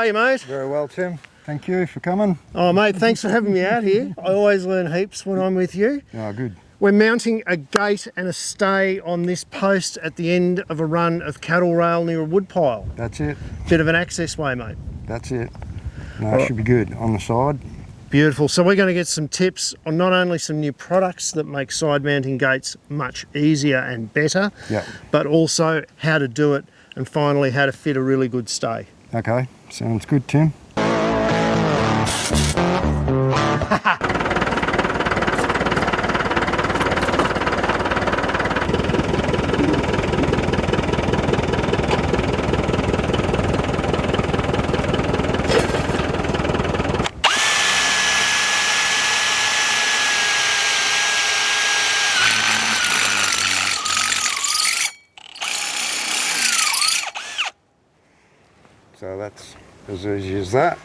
are you, mate? Very well, Tim. Thank you for coming. Oh, mate, thanks for having me out here. I always learn heaps when I'm with you. Oh, good. We're mounting a gate and a stay on this post at the end of a run of cattle rail near a woodpile. That's it. Bit of an access way, mate. That's it. No, it should be good on the side. Beautiful. So we're going to get some tips on not only some new products that make side mounting gates much easier and better, but also how to do it and finally how to fit a really good stay. Okay, sounds good, Tim. So that's as easy as that.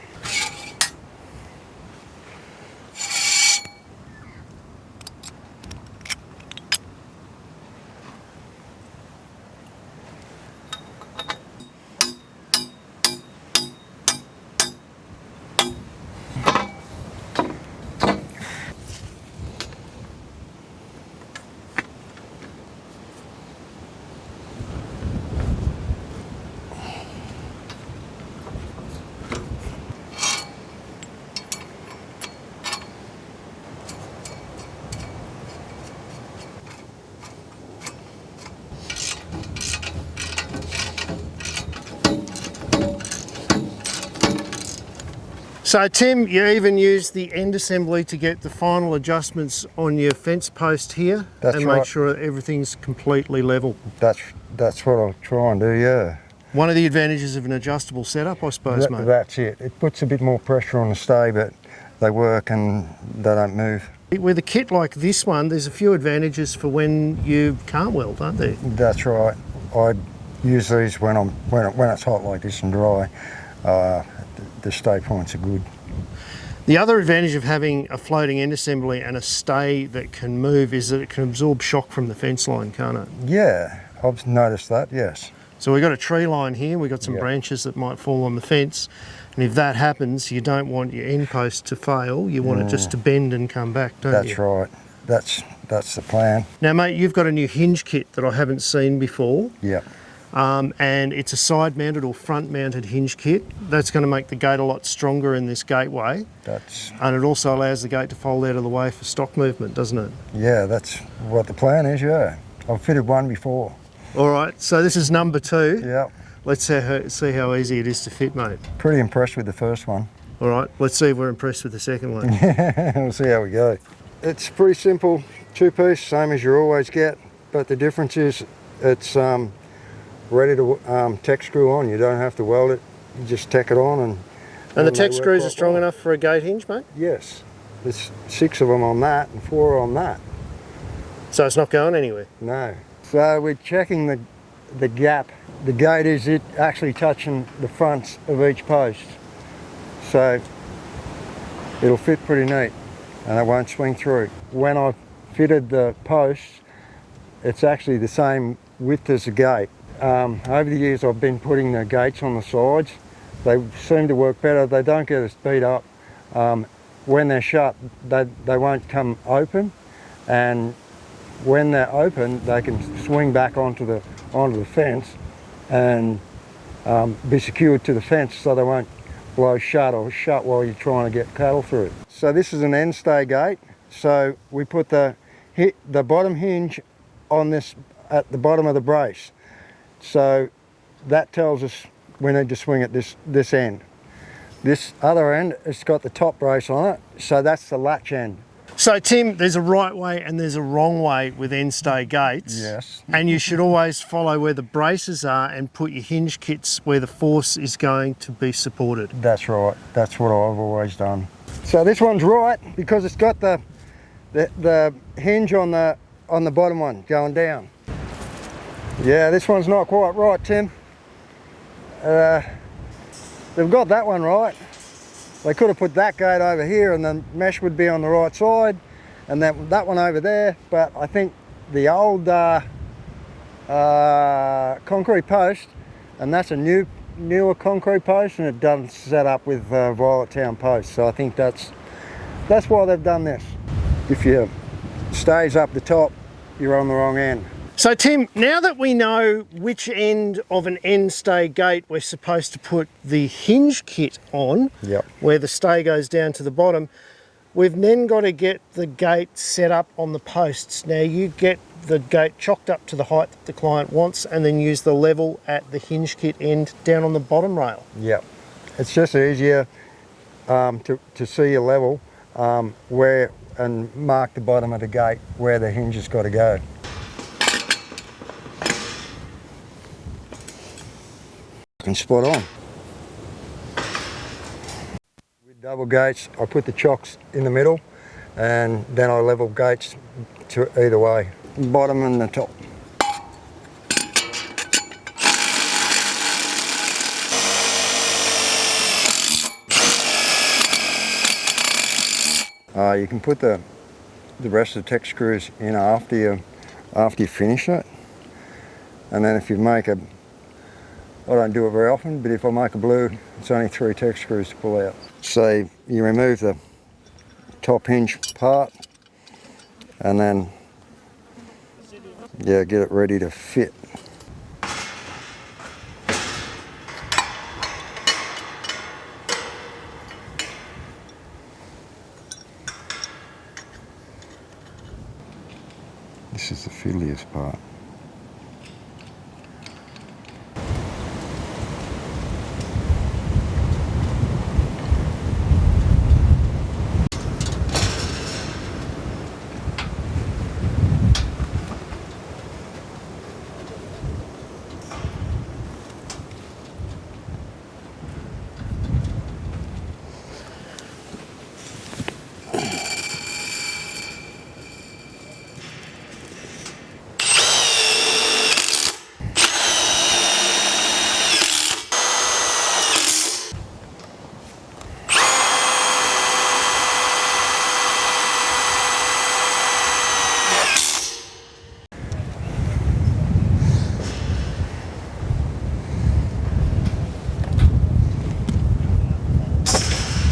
So Tim, you even use the end assembly to get the final adjustments on your fence post here. That's and right. Make sure that everything's completely level. That's what I'll try and do, yeah. One of the advantages of an adjustable setup, I suppose, mate. That's it. It puts a bit more pressure on the stay, but they work and they don't move. With a kit like this one, there's a few advantages for when you can't weld, aren't there? That's right. I use these when it's hot like this and dry. The stay points are good. The other advantage of having a floating end assembly and a stay that can move is that it can absorb shock from the fence line, can't it? Yeah, I've noticed that, yes. So we've got a tree line here, we've got some branches that might fall on the fence, and if that happens, you don't want your end post to fail, you want it just to bend and come back, don't you? That's right. That's the plan. Now mate, you've got a new hinge kit that I haven't seen before. Yeah. And it's a side mounted or front mounted hinge kit. That's going to make the gate a lot stronger in this gateway. And it also allows the gate to fold out of the way for stock movement, doesn't it? Yeah, that's what the plan is, yeah. I've fitted one before. All right, so this is number 2. Yeah. Let's see how easy it is to fit, mate. Pretty impressed with the first one. All right, let's see if we're impressed with the second one. We'll see how we go. It's pretty simple, 2-piece, same as you always get, but the difference is it's ready to tack screw on. You don't have to weld it, you just tack it on. And the tack screws are strong enough for a gate hinge, mate? Yes, there's 6 of them on that and 4 on that. So it's not going anywhere? No. So we're checking the gap. The gate is it actually touching the fronts of each post. So it'll fit pretty neat and it won't swing through. When I fitted the posts, it's actually the same width as the gate. Over the years I've been putting the gates on the sides. They seem to work better. They don't get as beat up. When they're shut, they won't come open, and when they're open, they can swing back onto the fence and be secured to the fence so they won't blow shut while you're trying to get cattle through. So this is an Endstay gate. So we put the bottom hinge on this at the bottom of the brace. So that tells us we need to swing at this end. This other end, it's got the top brace on it, so that's the latch end. So Tim, there's a right way and there's a wrong way with Endstay gates. Yes. And you should always follow where the braces are and put your hinge kits where the force is going to be supported. That's right, that's what I've always done. So this one's right because it's got the hinge on the bottom one going down. Yeah, this one's not quite right, Tim. They've got that one right. They could have put that gate over here and the mesh would be on the right side and that one over there, but I think the old concrete post, and that's a new newer concrete posts, and it doesn't set up with Violet Town posts. So I think that's why they've done this. If you stays up the top, you're on the wrong end. So Tim, now that we know which end of an end stay gate we're supposed to put the hinge kit on, Yep. where the stay goes down to the bottom, we've then got to get the gate set up on the posts. Now you get the gate chocked up to the height that the client wants, and then use the level at the hinge kit end down on the bottom rail. Yep. It's just easier to see your level where, and mark the bottom of the gate where the hinge has got to go. Spot on. With double gates, I put the chocks in the middle, and then I level gates to either way, bottom and the top. You can put the rest of the tech screws in after you finish it, and then if you make a, I don't do it very often, but if I make a blue, it's only 3 tech screws to pull out. So you remove the top hinge part, and then get it ready to fit. This is the fiddliest part.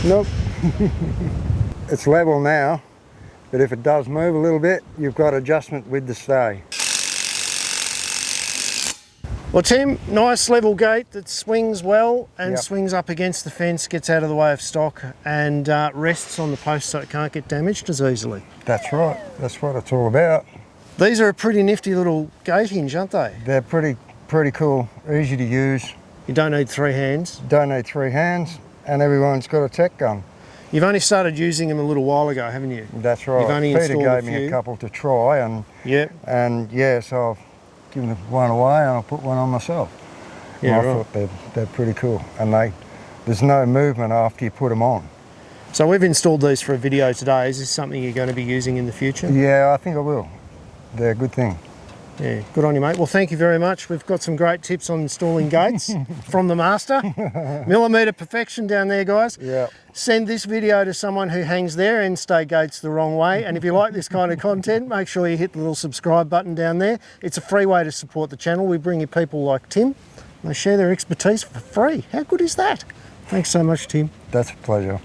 Nope. It's level now, but if it does move a little bit, you've got adjustment with the stay. Well Tim, nice level gate that swings well and Yep. swings up against the fence, gets out of the way of stock, and rests on the post so it can't get damaged as easily. That's right, that's what it's all about. These are a pretty nifty little gate hinge, aren't they? They're pretty cool, easy to use. You don't need 3 hands. Don't need 3 hands, and everyone's got a tech gun. You've only started using them a little while ago, haven't you? That's right. You've only Peter installed gave a me few. a couple to try, and Yep. yeah, so I've given one away and I put one on myself. Yeah, and I right. thought they're pretty cool, and there's no movement after you put them on. So we've installed these for a video today. Is this something you're going to be using in the future? Yeah, I think I will. They're a good thing. Yeah, good on you, mate. Well, thank you very much. We've got some great tips on installing gates from the master. Millimetre perfection down there, guys. Yeah. Send this video to someone who hangs their end stay gates the wrong way. And if you like this kind of content, make sure you hit the little subscribe button down there. It's a free way to support the channel. We bring you people like Tim, and they share their expertise for free. How good is that? Thanks so much, Tim. That's a pleasure.